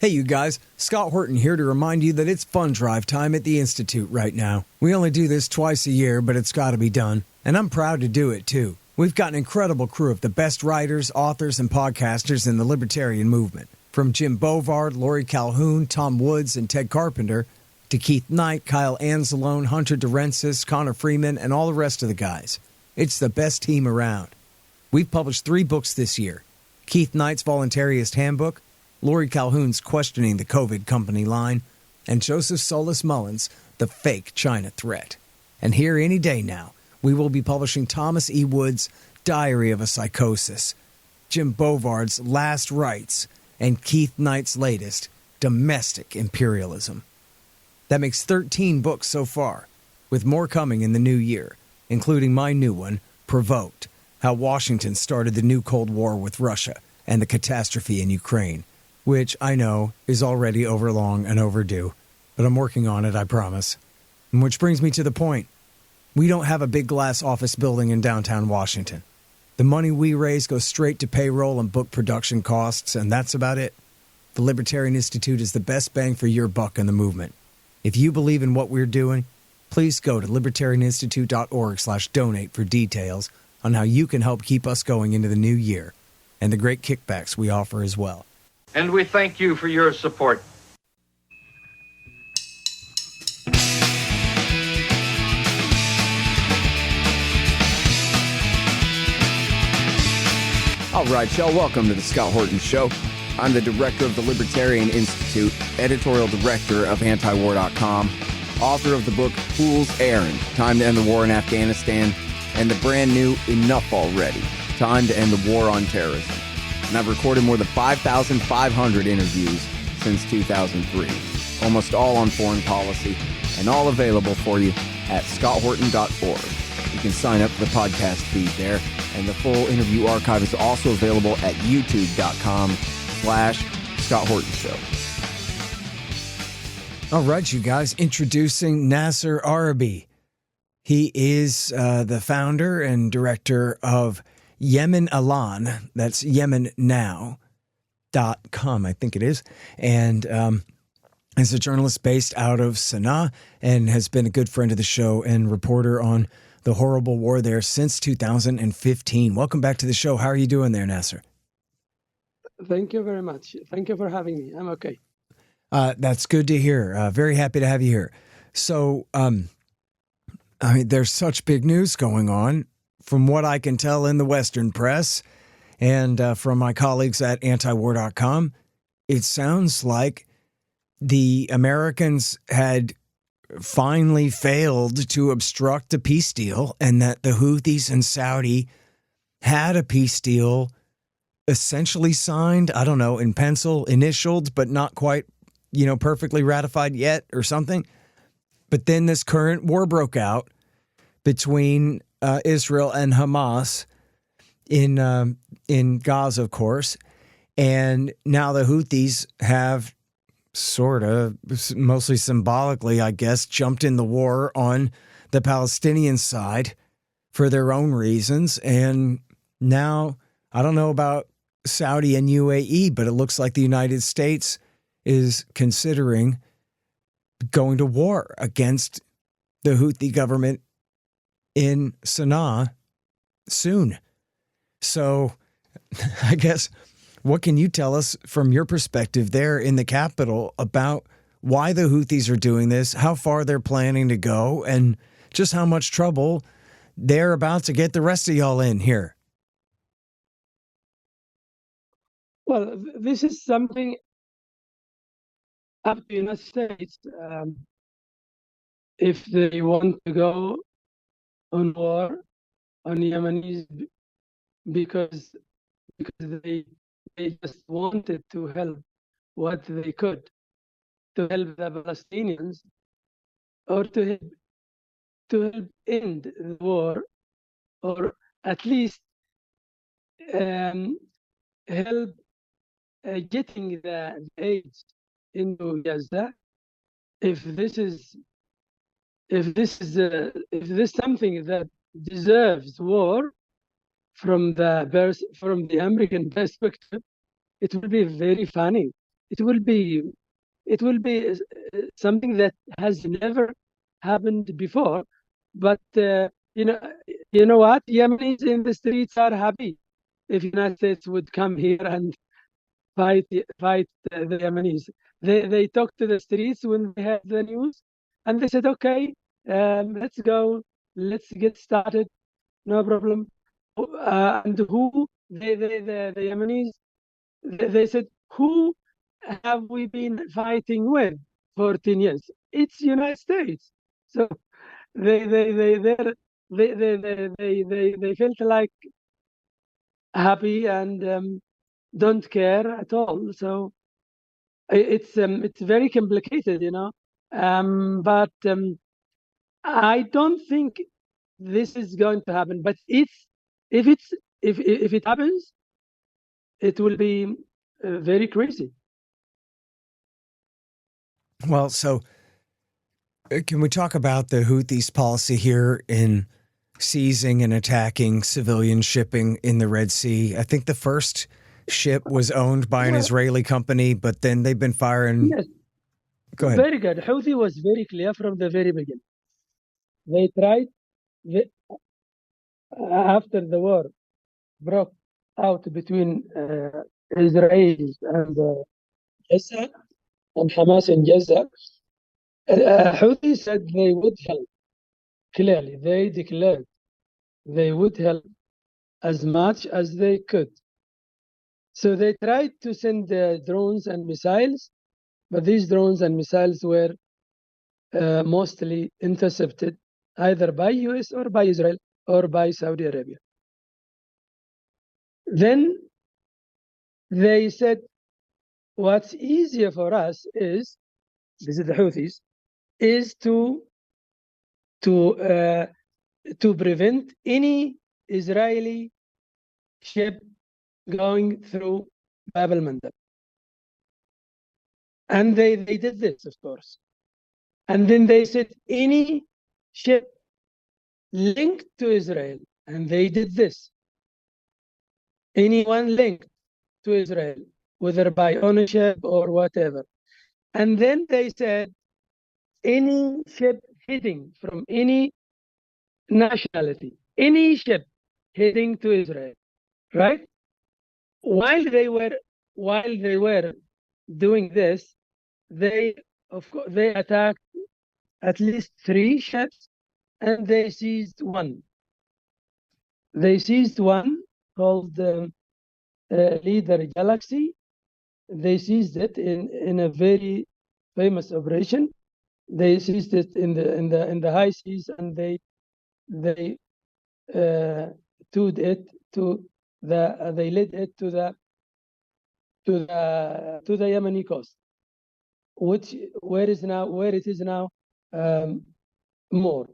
Hey, you guys, Scott Horton here to remind you that it's fund drive time at the Institute right now. We only do this twice a year, but it's got to be done. And I'm proud to do it, too. We've got an incredible crew of the best writers, authors, and podcasters in the libertarian movement. From Jim Bovard, Lori Calhoun, Tom Woods, and Ted Carpenter, to Keith Knight, Kyle Anzalone, Hunter Durensis, Connor Freeman, and all the rest of the guys. It's the best team around. We've published 3 books this year. Keith Knight's Voluntarist Handbook, Lori Calhoun's Questioning the COVID Company Line, and Joseph Solis Mullins' The Fake China Threat. And here any day now, we will be publishing Thomas E. Wood's Diary of a Psychosis, Jim Bovard's Last Rites, and Keith Knight's latest, Domestic Imperialism. That makes 13 books so far, with more coming in the new year, including my new one, Provoked, How Washington Started the New Cold War with Russia and the Catastrophe in Ukraine, which I know is already overlong and overdue, but I'm working on it, I promise. And which brings me to the point. We don't have a big glass office building in downtown Washington. The money we raise goes straight to payroll and book production costs, and that's about it. The Libertarian Institute is the best bang for your buck in the movement. If you believe in what we're doing, please go to libertarianinstitute.org/donate for details on how you can help keep us going into the new year and the great kickbacks we offer as well. And we thank you for your support. All right, y'all, welcome to the Scott Horton Show. I'm the director of the Libertarian Institute, editorial director of antiwar.com, author of the book Fool's Errand, Time to End the War in Afghanistan, and the brand new Enough Already, Time to End the War on Terrorism. And I've recorded more than 5,500 interviews since 2003, almost all on foreign policy, and all available for you at scotthorton.org. You can sign up for the podcast feed there, and the full interview archive is also available at youtube.com/Scott Horton Show. All right, you guys, introducing Nasser Arrabyee. He is the founder and director of Yemen Alan, that's YemenNow.com, I think it is, and is a journalist based out of Sana'a and has been a good friend of the show and reporter on the horrible war there since 2015. Welcome back to the show. How are you doing there, Nasser? Thank you very much. Thank you for having me. I'm okay. That's good to hear. Very happy to have you here. So, I mean, there's such big news going on. From what I can tell in the Western press and from my colleagues at antiwar.com, it sounds like the Americans had finally failed to obstruct a peace deal and that the Houthis and Saudi had a peace deal essentially signed, I don't know, in pencil, initialed, but not quite, perfectly ratified yet or something. But then this current war broke out between Israel and Hamas in Gaza, of course, and now the Houthis have sort of, mostly symbolically, I guess, jumped in the war on the Palestinian side for their own reasons. And now, I don't know about Saudi and UAE, but it looks like the United States is considering going to war against the Houthi government in Sana'a soon. So I guess, what can you tell us from your perspective there in the capital about why the Houthis are doing this, how far they're planning to go, and just how much trouble they're about to get the rest of y'all in here? Well, this is something up to the United States. If they want to go on war on Yemenis because they just wanted to help what they could to help the Palestinians or to help end the war, or at least help getting the aid into Gaza. If this is something that deserves war from the American perspective, it will be very funny it will be something that has never happened before. But you know what? Yemenis in the streets are happy if United States would come here and fight the Yemenis. They talked to the streets when they had the news, and they said, "Okay, let's go, let's get started, no problem." And who the Yemenis? They said, "Who have we been fighting with for 10 years? It's United States." So they're- they felt like happy and don't care at all. So it's very complicated, but I don't think this is going to happen. But if it happens, it will be very crazy. Well, so can we talk about the Houthis' policy here in seizing and attacking civilian shipping in the Red Sea? I think the first ship was owned by an Israeli company, but then they've been firing. Yes. Go ahead. Very good. Houthi was very clear from the very beginning. They tried, after the war broke out between Israel and Gaza and Hamas in Gaza, Houthi said they would help. Clearly, they declared they would help as much as they could. So they tried to send drones and missiles, but these drones and missiles were mostly intercepted either by US or by Israel or by Saudi Arabia. Then they said, what's easier for us is, this is the Houthis, is to prevent any Israeli ship going through Bab al-Mandab. And they did this, of course. And then they said any ship linked to Israel, and they did this. Anyone linked to Israel, whether by ownership or whatever. And then they said any ship heading from any nationality, any ship heading to Israel, right? While they were doing this, they attacked at least 3 ships, and they seized one. They seized one called Leader Galaxy. They seized it in a very famous operation. They seized it in the high seas, and they towed it to they led it to the Yemeni coast, where it is now moored.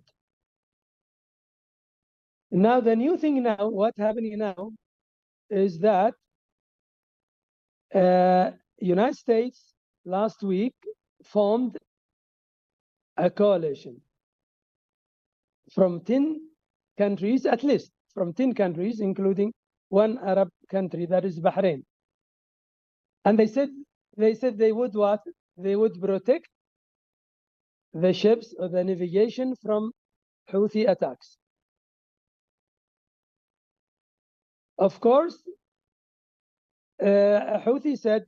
Now the new thing now, what's happening now, is that United States last week formed a coalition from 10 countries, at least from 10 countries, including one Arab country, that is Bahrain. And they said they would what? They would protect the ships or the navigation from Houthi attacks. Of course, Houthi said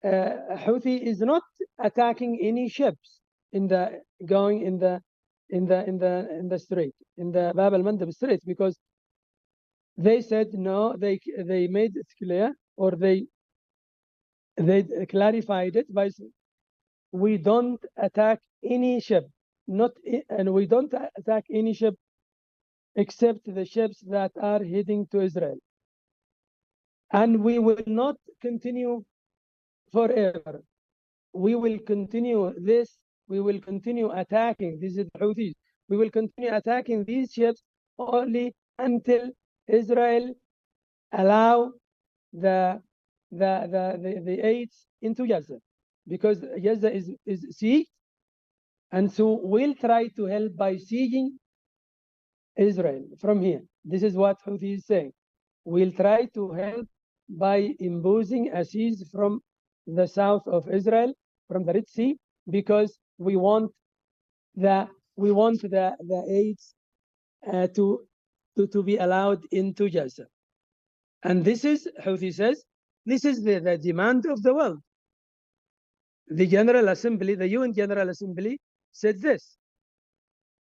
Houthi is not attacking any ships in the strait, in the Bab al-Mandab Strait, because they said no. They made it clear, or they clarified it by saying, we don't attack any ship, and we don't attack any ship except the ships that are heading to Israel. And we will not continue forever. We will continue this. We will continue attacking. This is the Houthis. We will continue attacking these ships only until Israel allow the aids into Gaza, because Gaza is sieged, and so we'll try to help by sieging Israel from here. This is what Houthi is saying. We'll try to help by imposing a siege from the south of Israel from the Red Sea, because we want the aids to be allowed into Gaza. And this is, Houthi says, this is the demand of the world. The General Assembly, the UN General Assembly, said this.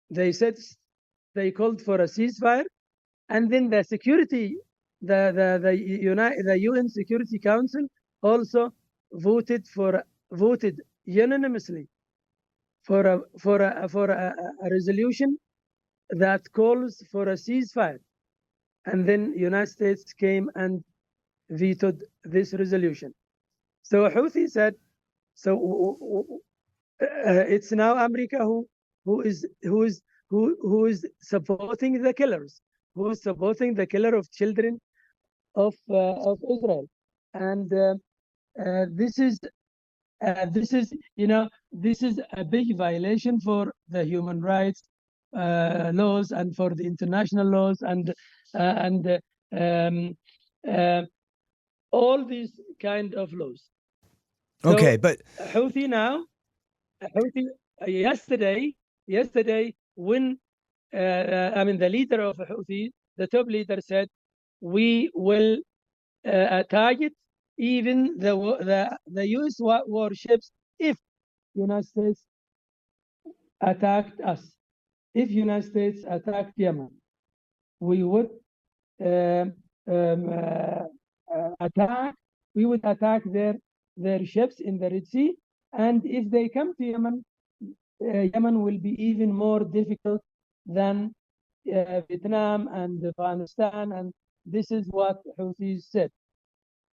They said they called for a ceasefire, and then the UN Security Council also voted unanimously for a resolution that calls for a ceasefire, and then United States came and vetoed this resolution. So Houthi said, it's now America who is supporting the killers, who is supporting the killer of children of Israel, and this is a big violation for the human rights laws and for the international laws and all these kind of laws. Okay, So, but Houthi yesterday when the leader of Houthi, the top leader, said we will target even the U.S. warships if United States attacked us. If United States attacked Yemen, we would attack. We would attack their ships in the Red Sea, and if they come to Yemen, Yemen will be even more difficult than Vietnam and Afghanistan, and this is what Houthis said.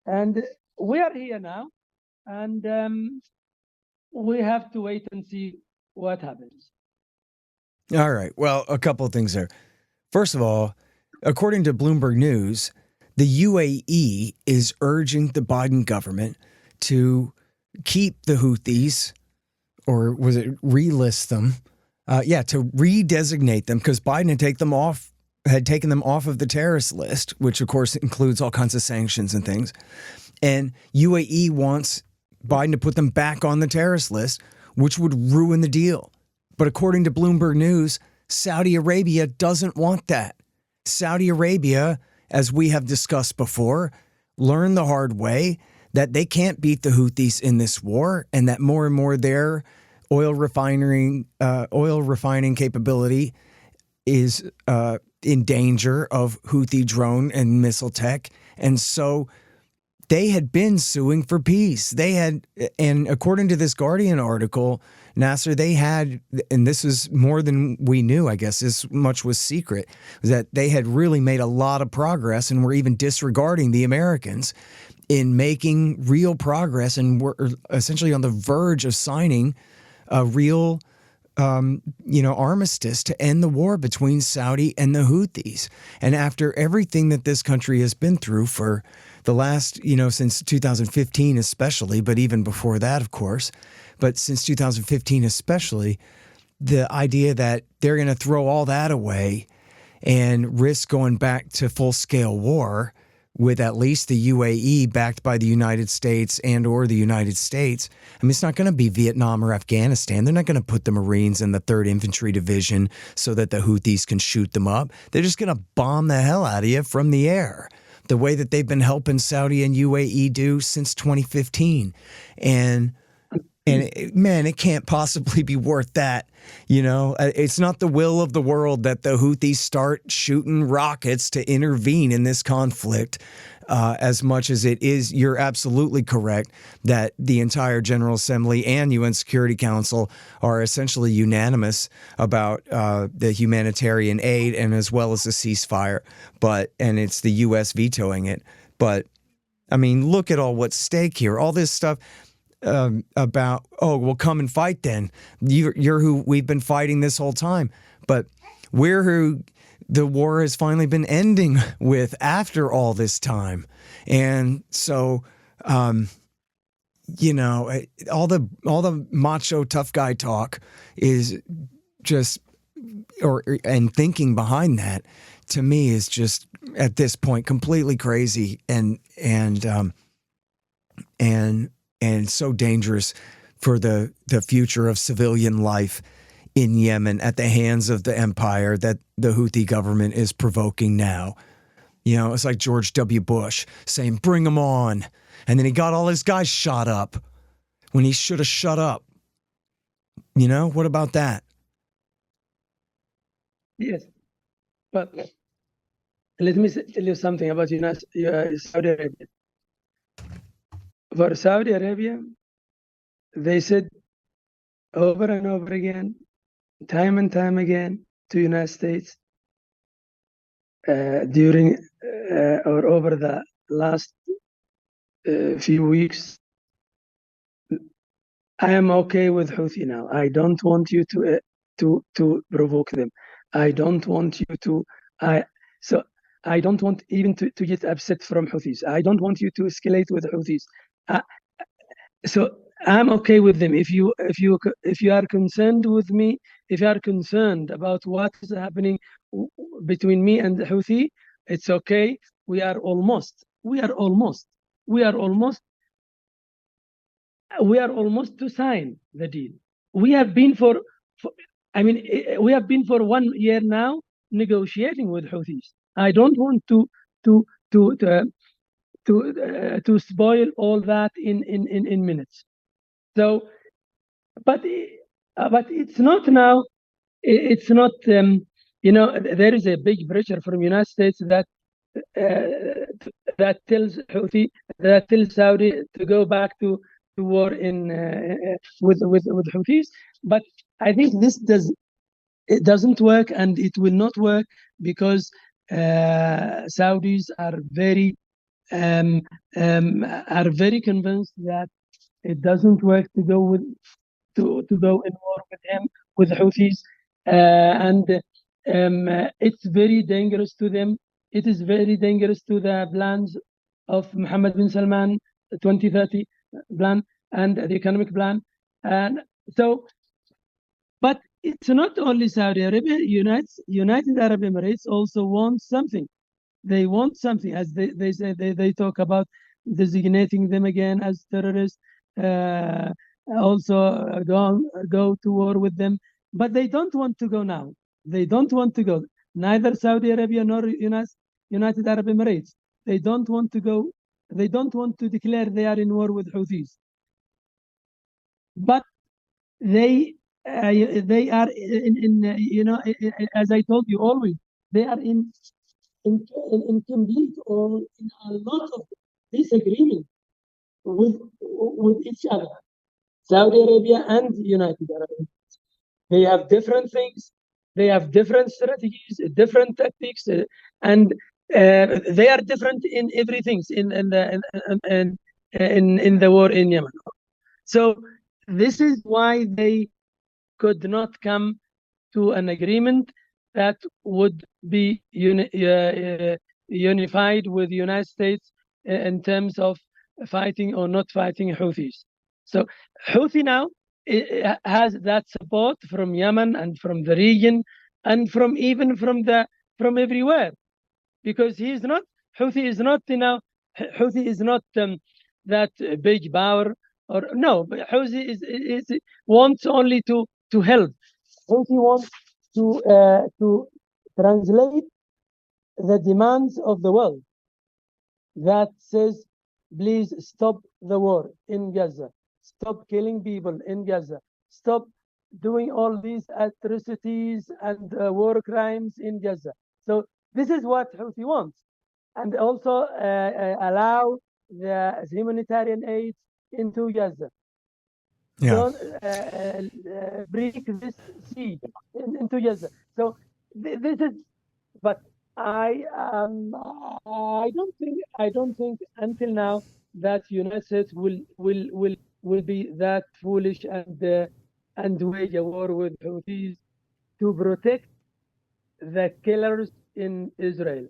And we are here now, and we have to wait and see what happens. all right. Well, a couple of things there. First of all, according to Bloomberg News, the UAE is urging the Biden government to keep the Houthis, or was it relist them? To redesignate them, because Biden had taken them off of the terrorist list, which of course includes all kinds of sanctions and things. And UAE wants Biden to put them back on the terrorist list, which would ruin the deal. But according to Bloomberg News, Saudi Arabia doesn't want that. Saudi Arabia, as we have discussed before, learned the hard way that they can't beat the Houthis in this war, and that more and more their oil refining capability is in danger of Houthi drone and missile tech. And so they had been suing for peace. And according to this Guardian article, Nasser, they had, and this is more than we knew, I guess, this much was secret, that they had really made a lot of progress and were even disregarding the Americans in making real progress, and were essentially on the verge of signing a real armistice to end the war between Saudi and the Houthis. And after everything that this country has been through for the last, since 2015 especially, but even before that, of course, but since 2015 especially, the idea that they're going to throw all that away and risk going back to full-scale war with at least the UAE backed by the United States and or the United States. I mean, it's not going to be Vietnam or Afghanistan. They're not going to put the Marines in the 3rd Infantry Division so that the Houthis can shoot them up. They're just going to bomb the hell out of you from the air, the way that they've been helping Saudi and UAE do since 2015. And man, it can't possibly be worth that. It's not the will of the world that the Houthis start shooting rockets to intervene in this conflict, as much as it is. You're absolutely correct that the entire General Assembly and UN Security Council are essentially unanimous about the humanitarian aid and as well as the ceasefire. And it's the U.S. vetoing it. But I mean, look at all what's at stake here. All this stuff. About, come and fight then. You're who we've been fighting this whole time. But we're who the war has finally been ending with after all this time. And so, all the macho tough guy talk is just, and thinking behind that, to me is just at this point completely crazy and and so dangerous for the future of civilian life in Yemen at the hands of the empire that the Houthi government is provoking now. You know, it's like George W. Bush saying, bring them on. And then he got all his guys shot up when he should have shut up. You know, what about that? Yes, but let me tell you something about Saudi Arabia. For Saudi Arabia, they said over and over again, time and time again, to United States during or over the last few weeks, I am okay with Houthi now. I don't want you to provoke them. I don't want you to. I don't want even to get upset from Houthis. I don't want you to escalate with Houthis. So I'm okay with them. If you are concerned with me, if you are concerned about what is happening between me and Houthi, it's okay. We are almost to sign the deal. We have been for 1 year now negotiating with Houthis. I don't want to spoil all that in minutes. So, but it's not now. It's not. There is a big pressure from United States that tells Houthi, that tells Saudi to go back to war with Houthis. But I think it doesn't work, and it will not work because Saudis are very convinced that it doesn't work to go in war with Houthis, and it's very dangerous to them. It is very dangerous to the plans of Mohammed bin Salman, the 2030 plan and the economic plan, and so. But it's not only Saudi Arabia. United Arab Emirates also want something. They want something, as they say. They talk about designating them again as terrorists. Also go to war with them, but they don't want to go now. They don't want to go. Neither Saudi Arabia nor United Arab Emirates. They don't want to go. They don't want to declare they are in war with Houthis. But they are as I told you always, they are in complete or in a lot of disagreement with each other, Saudi Arabia and United Arab Emirates. They have different things. They have different strategies, different tactics, and they are different in everything in the war in Yemen. So this is why they could not come to an agreement that would be unified with the United States in terms of fighting or not fighting Houthis. So Houthi now has that support from Yemen and from the region and from everywhere, because Houthi is not that big power, or no, but Houthi wants only to help. Houthi wants to translate the demands of the world that says, please stop the war in Gaza, stop killing people in Gaza, stop doing all these atrocities and war crimes in Gaza. So this is what Houthi wants, and also allow the humanitarian aid into Gaza. Yeah. Don't break this siege into Gaza. So this is, but I don't think until now that United States will be that foolish and wage a war with Houthis to protect the killers in Israel,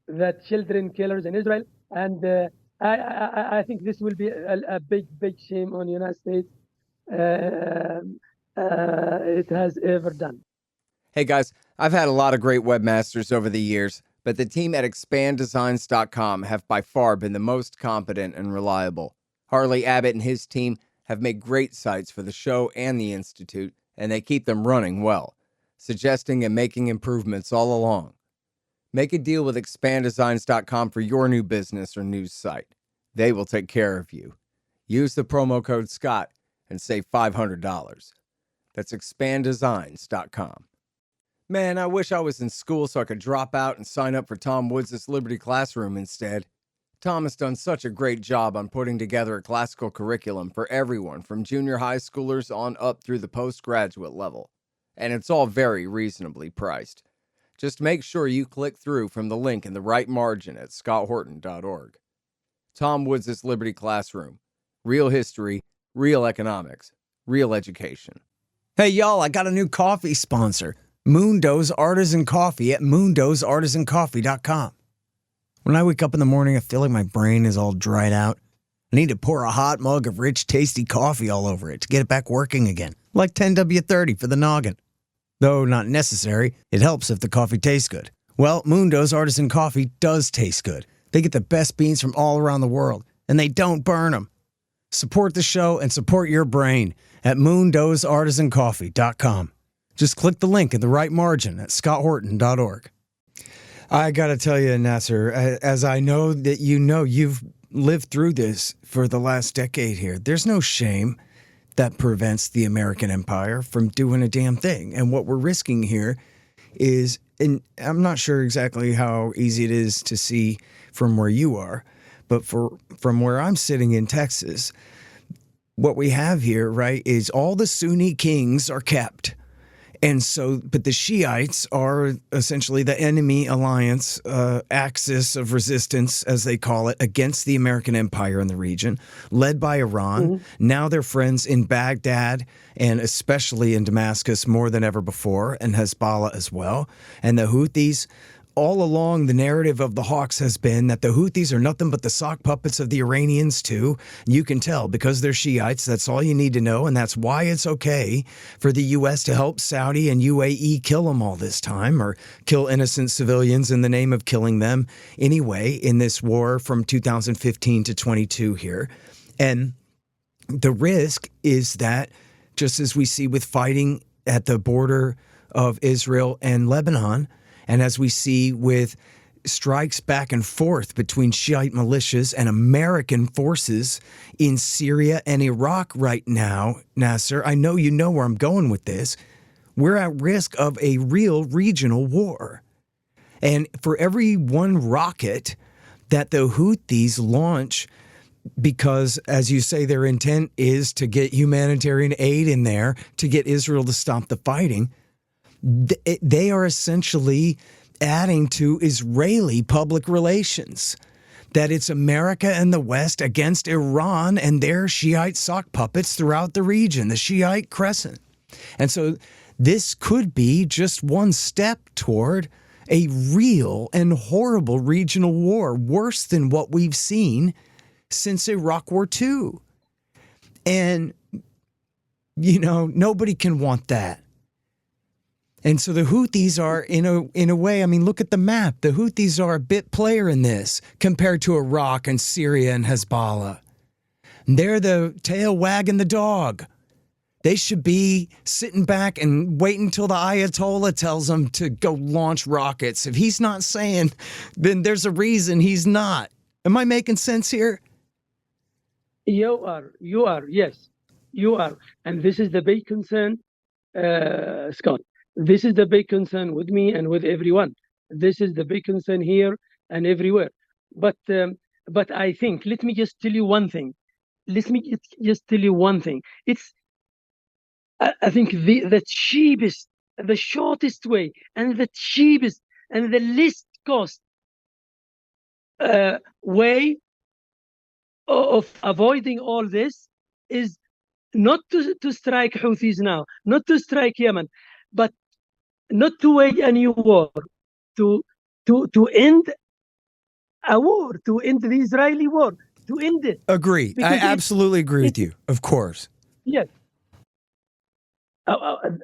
the children killers in Israel, and I think this will be a big shame on the United States. It has ever done. Hey guys, I've had a lot of great webmasters over the years, but the team at expanddesigns.com have by far been the most competent and reliable. Harley Abbott and his team have made great sites for the show and the Institute, and they keep them running well, suggesting and making improvements all along. Make a deal with expanddesigns.com for your new business or news site. They will take care of you. Use the promo code SCOTT and save $500. That's expanddesigns.com. Man, I wish I was in school so I could drop out and sign up for Tom Woods' Liberty Classroom instead. Tom has done such a great job on putting together a classical curriculum for everyone from junior high schoolers on up through the postgraduate level. And it's all very reasonably priced. Just make sure you click through from the link in the right margin at scotthorton.org. Tom Woods' Liberty Classroom. Real history, real economics, real education. Hey, y'all, I got a new coffee sponsor. Mundo's Artisan Coffee at mundosartisancoffee.com. When I wake up in the morning, I feel like my brain is all dried out. I need to pour a hot mug of rich, tasty coffee all over it to get it back working again, like 10W30 for the noggin. Though not necessary, it helps if the coffee tastes good. Well, Mundo's Artisan Coffee does taste good. They get the best beans from all around the world, and they don't burn them. Support the show and support your brain at mundosartisancoffee.com. Just click the link in the right margin at scotthorton.org. I got to tell you, Nasser, as I know that you've lived through this for the last decade here, there's no shame that prevents the American empire from doing a damn thing. And what we're risking here is, and I'm not sure exactly how easy it is to see from where you are, but from where I'm sitting in Texas, what we have here, right, is all the Sunni kings are kept. And so, but the Shiites are essentially the enemy alliance axis of resistance, as they call it, against the American empire in the region, led by Iran. Mm-hmm. Now they're friends in Baghdad and especially in Damascus more than ever before, and Hezbollah as well. And the Houthis, all along the narrative of the Hawks has been that the Houthis are nothing but the sock puppets of the Iranians too. You can tell because they're Shiites. That's all you need to know. And that's why it's okay for the U.S. to help Saudi and UAE kill them all this time, or kill innocent civilians in the name of killing them anyway in this war from 2015 to 22 here. And the risk is that, just as we see with fighting at the border of Israel and Lebanon, and as we see with strikes back and forth between Shiite militias and American forces in Syria and Iraq right now, Nasser, I know you know where I'm going with this. We're at risk of a real regional war. And for every one rocket that the Houthis launch, because, as you say, their intent is to get humanitarian aid in there, to get Israel to stop the fighting, they are essentially adding to Israeli public relations, that it's America and the West against Iran and their Shiite sock puppets throughout the region, the Shiite crescent. And so this could be just one step toward a real and horrible regional war, worse than what we've seen since Iraq War II. And, you know, nobody can want that. And so the Houthis are, in a way, I mean, look at the map. The Houthis are a bit player in this compared to Iraq and Syria and Hezbollah. They're the tail wagging the dog. They should be sitting back and waiting until the Ayatollah tells them to go launch rockets. If he's not saying, then there's a reason he's not. Am I making sense here? You are, yes, you are. And this is the big concern, Scott. This is the big concern with me and with everyone. This is the big concern here and everywhere. But I think, let me just tell you one thing. It's, I think the cheapest, the shortest way, and the cheapest and the least cost way of avoiding all this is not to strike Houthis now, not to strike Yemen, but not to wage a new war, to end a war, to end the Israeli war, to end it. Agree. I absolutely agree with you, of course. Yes.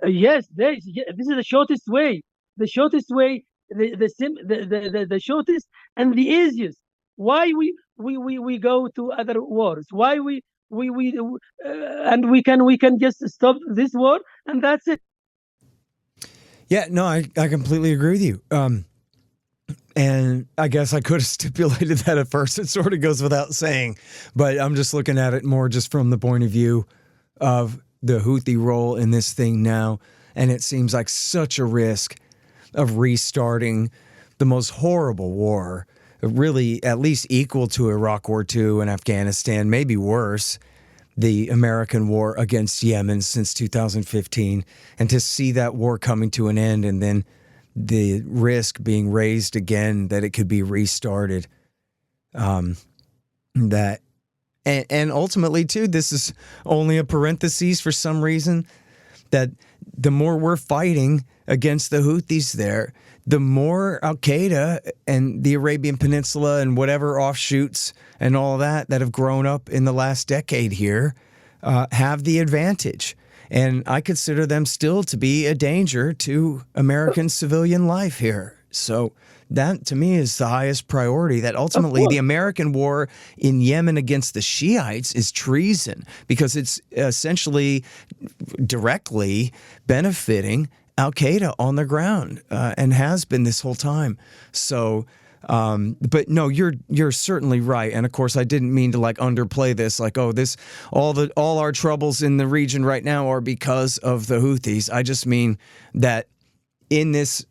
Yes, this is the shortest way. The shortest way, the shortest and the easiest. Why we go to other wars? Why and we can just stop this war and that's it. Yeah, no, I completely agree with you. And I guess I could have stipulated that at first. It sort of goes without saying, but I'm just looking at it more just from the point of view of the Houthi role in this thing now. And it seems like such a risk of restarting the most horrible war, really at least equal to Iraq War II and Afghanistan, maybe worse, the American war against Yemen since 2015. And to see that war coming to an end and then the risk being raised again that it could be restarted. That and ultimately too, this is only a parenthesis for some reason, that the more we're fighting against the Houthis there, the more Al Qaeda and the Arabian Peninsula and whatever offshoots and all that have grown up in the last decade here have the advantage. And I consider them still to be a danger to American civilian life here. So that, to me, is the highest priority, that ultimately the American war in Yemen against the Shiites is treason because it's essentially directly benefiting Al-Qaeda on the ground and has been this whole time. So but no, you're certainly right. And of course, I didn't mean to like underplay this, like, oh, all our troubles in the region right now are because of the Houthis. I just mean that in this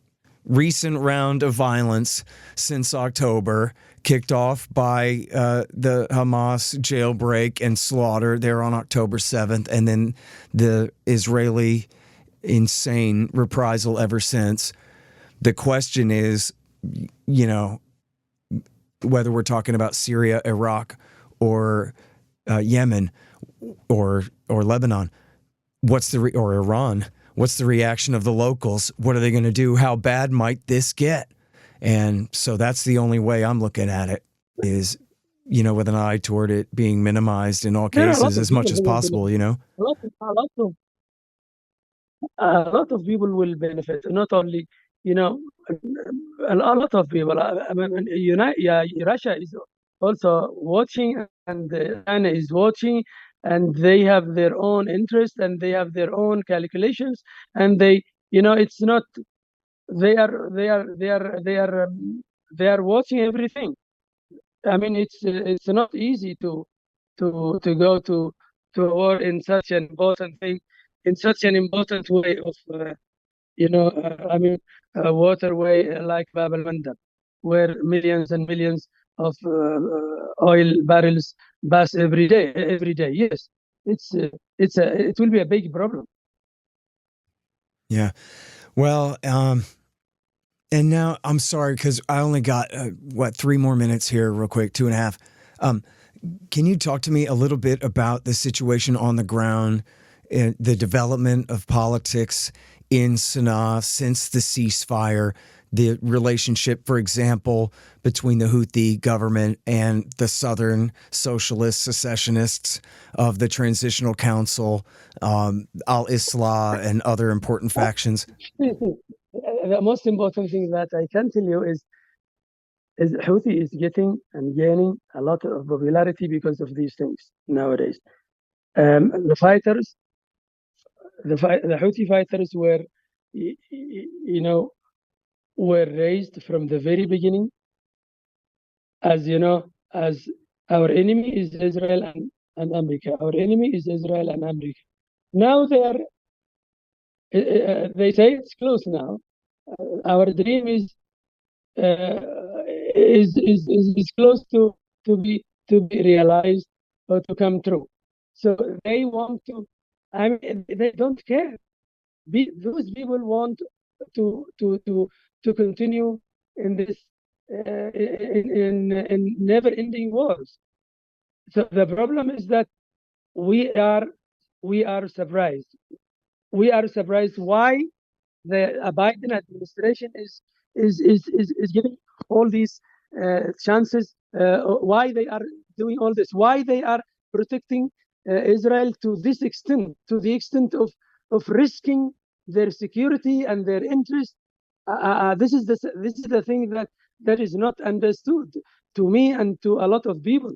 recent round of violence since October, kicked off by the Hamas jailbreak and slaughter there on October 7th, and then the Israeli insane reprisal ever since. The question is, you know, whether we're talking about Syria, Iraq, or Yemen, or Lebanon, or Iran, what's the reaction of the locals? What are they going to do? How bad might this get? And so that's the only way I'm looking at it, is, you know, with an eye toward it being minimized in all cases as much as possible, you know? A lot of people will benefit, not only, you know, a lot of people. I mean, Russia is also watching, and China is watching, and they have their own interest and they have their own calculations, and they, you know, it's not, they are watching everything. I mean, it's not easy to go to a war in such an important thing, in such an important way of, you know, I mean, a waterway like Bab al-Mandab, where millions and millions of oil barrels pass every day. Yes, it will be a big problem. Yeah. Well, and now I'm sorry, because I only got 3 more minutes here, real quick, 2.5. Can you talk to me a little bit about the situation on the ground, the development of politics in Sana'a since the ceasefire, the relationship, for example, between the Houthi government and the Southern Socialist Secessionists of the Transitional Council, Al-Islah, and other important factions? The most important thing that I can tell you is Houthi is getting and gaining a lot of popularity because of these things nowadays. The fighters, the Houthi fighters were, you know, were raised from the very beginning as, you know, as our enemy is Israel and America. Our enemy is Israel and America. Now they say it's close now. Our dream is close to be realized or to come true. So they want to. I mean, they don't care. Those people want to continue in this in never-ending wars. So the problem is that we are surprised. We are surprised why the Biden administration is giving all these chances. Why they are doing all this? Why they are protecting Israel to this extent, to the extent of risking their security and their interest? This is the thing that is not understood to me and to a lot of people.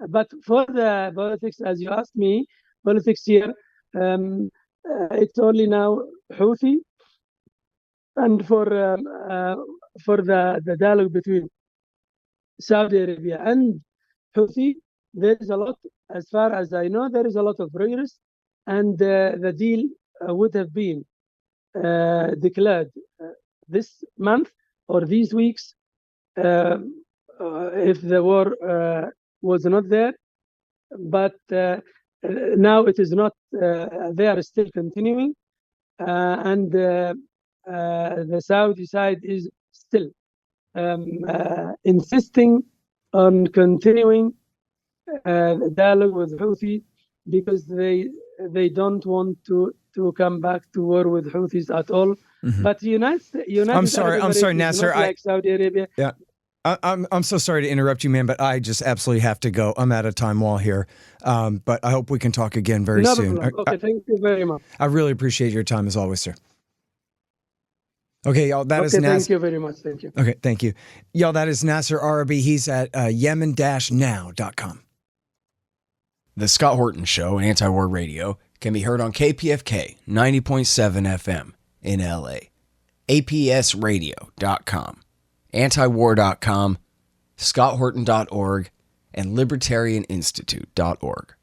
But for the politics, as you asked me, politics here, it's only now Houthi. And for the dialogue between Saudi Arabia and Houthi, there is a lot, as far as I know, there is a lot of progress, and the deal would have been declared this month or these weeks if the war was not there. But now it is not. They are still continuing, and the Saudi side is still insisting on continuing dialogue with Houthi because they don't want to come back to war with Houthis at all. Mm-hmm. But United I'm sorry, Nasser. Like Saudi Arabia. Yeah. I'm so sorry to interrupt you, man, but I just absolutely have to go. I'm out of time wall here. But I hope we can talk again very soon. Okay, thank you very much. I really appreciate your time as always, sir. Okay, y'all, that is Nasser. Thank you very much. Thank you. Okay, thank you. Y'all, that is Nasser Arrabyee. He's at yemen-now.com. The Scott Horton Show, Anti-War Radio, can be heard on KPFK 90.7 FM in LA, APSradio.com, antiwar.com, scotthorton.org, and libertarianinstitute.org.